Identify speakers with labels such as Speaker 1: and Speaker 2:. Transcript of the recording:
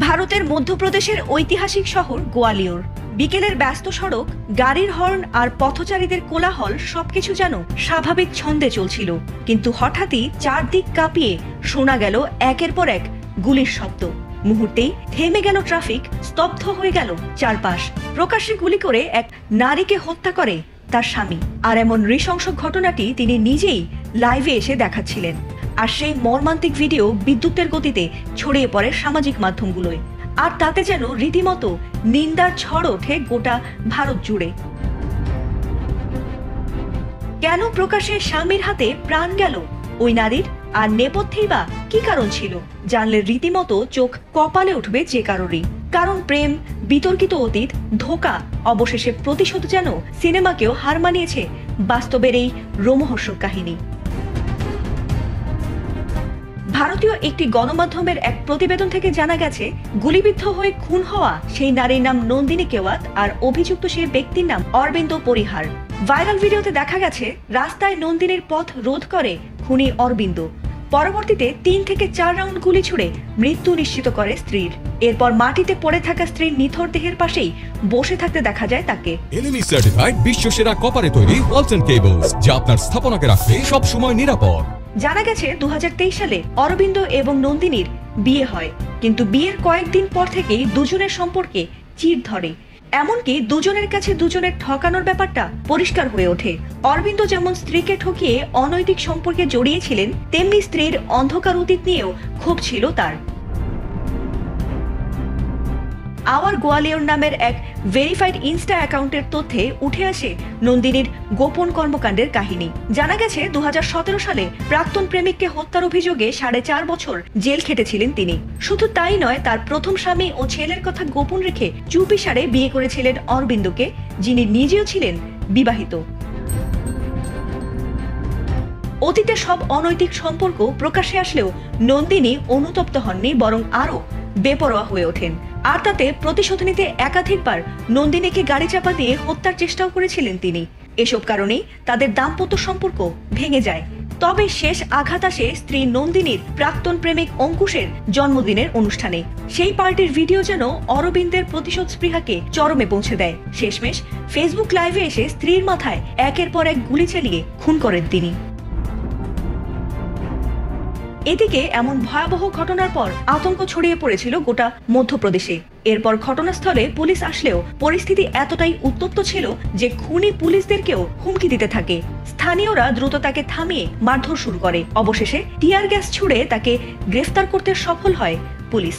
Speaker 1: ভারতের মধ্যপ্রদেশের ঐতিহাসিক শহর গোয়ালিয়র। বিকেলের ব্যস্ত সড়ক, গাড়ির হর্ন আর পথচারীদের কোলাহল সবকিছু যেন স্বাভাবিক ছন্দে চলছিল, কিন্তু হঠাৎই চারদিক কাঁপিয়ে শোনা গেল একের পর এক গুলির শব্দ। মুহূর্তেই থেমে গেল ট্রাফিক, স্তব্ধ হয়ে গেল চারপাশ। প্রকাশ্যে গুলি করে এক নারীকে হত্যা করে তার স্বামী। আর এমন নৃশংস ঘটনাটি তিনি নিজেই লাইভে এসে দেখাচ্ছিলেন। আর সেই মর্মান্তিক ভিডিও বিদ্যুতের গতিতে ছড়িয়ে পড়ে সামাজিক মাধ্যমগুলোয়। আর তাতে যেন রীতিমতো নিন্দার ঝড় ওঠে গোটা ভারত জুড়ে। কেন প্রকাশ্যে স্বামীর হাতে প্রাণ গেল ওই নারীর, আর নেপথ্যেই বা কি কারণ ছিল, জানলে রীতিমতো চোখ কপালে উঠবে যে কারোরই। কারণ প্রেম, বিতর্কিত অতীত, ধোঁকা, অবশেষে প্রতিশোধ যেন সিনেমাকেও হার মানিয়েছে বাস্তবের এই রোমহর্ষক কাহিনী। ভারতীয় একটি গণমাধ্যমের এক প্রতিবেদন থেকে জানা গেছে, গুলিবিদ্ধ হয়ে খুন হওয়া সেই নারীর নাম নন্দিনী কেওয়াত, আর অভিযুক্ত সেই ব্যক্তির নাম অরবিন্দ পরিহার। ভাইরাল ভিডিওতে দেখা গেছে রাস্তায় নন্দিনীর পথ রোধ করে খুনি অরবিন্দ। পরবর্তীতে 3 থেকে 4 রাউন্ড গুলি ছুড়ে মৃত্যু নিশ্চিত করে স্ত্রীর। এরপর মাটিতে পড়ে থাকা স্ত্রীর নিথর দেহের পাশেই বসে থাকতে দেখা যায় তাকে।
Speaker 2: এলএমই সার্টিফাইড বিশ্বসেরা কপারে তৈরি ওয়ালটন কেবলস, যা আপনার স্থাপনাকে রাখবে সব সময় নিরাপদ।
Speaker 1: জানা গেছে 2023 সালে অরবিন্দ এবং নন্দিনীর বিয়ে হয়, কিন্তু বিয়ের কয়েকদিন পর থেকেই দুজনের সম্পর্কে চিড় ধরে। এমনকি দুজনের কাছে দুজনের ঠকানোর ব্যাপারটা পরিষ্কার হয়ে ওঠে। অরবিন্দ যেমন স্ত্রীকে ঠকিয়ে অনৈতিক সম্পর্কে জড়িয়েছিলেন, তেমনি স্ত্রীর অন্ধকার অতীত নিয়েও ক্ষোভ ছিল তার। আওয়ার গোয়ালিয়র নামের এক ভেরিফাইড ইনস্টা অ্যাকাউন্টের তথ্যে উঠে আসে নন্দিনীর গোপন কর্মকাণ্ডের কাহিনী। জানা গেছে 2017 সালে প্রাক্তন প্রেমিককে হত্যার অভিযোগে 4.5 বছর জেল খেটেছিলেন তিনি। শুধু তাই নয়, তার প্রথম স্বামী ও ছেলের কথা গোপন রেখে চুপিসারে বিয়ে করেছিলেন অরবিন্দকে, যিনি নিজেও ছিলেন বিবাহিত। অতীতে সব অনৈতিক সম্পর্ক প্রকাশ্যে আসলেও নন্দিনী অনুতপ্ত হননি, বরং আরো বেপরোয়া হয়ে ওঠেন। আর তাতে প্রতিশোধ নিতে একাধিকবার নন্দিনীকে গাড়ি চাপা দিয়ে হত্যার চেষ্টাও করেছিলেন তিনি। এসব কারণেই তাদের দাম্পত্য সম্পর্ক ভেঙে যায়। তবে শেষ আঘাত আসে স্ত্রী নন্দিনীর প্রাক্তন প্রেমিক অঙ্কুশের জন্মদিনের অনুষ্ঠানে। সেই পার্টির ভিডিও যেন অরবিন্দের প্রতিশোধ স্পৃহাকে চরমে পৌঁছে দেয়। শেষমেশ ফেসবুক লাইভে এসে স্ত্রীর মাথায় একের পর এক গুলি চালিয়ে খুন করেন তিনি। এদিকে এমন ভয়াবহ ঘটনার পর আতঙ্ক ছড়িয়ে পড়েছিল গোটা মধ্যপ্রদেশে। এরপর ঘটনাস্থলে পুলিশ আসলেও পরিস্থিতি এতটাই উত্তপ্ত ছিল যে খুনি পুলিশদেরকেও হুমকি দিতে থাকে। স্থানীয়রা দ্রুত তাকে থামিয়ে মারধর শুরু করে। অবশেষে টিয়ার গ্যাস ছুড়ে তাকে গ্রেফতার করতে সফল হয় পুলিশ।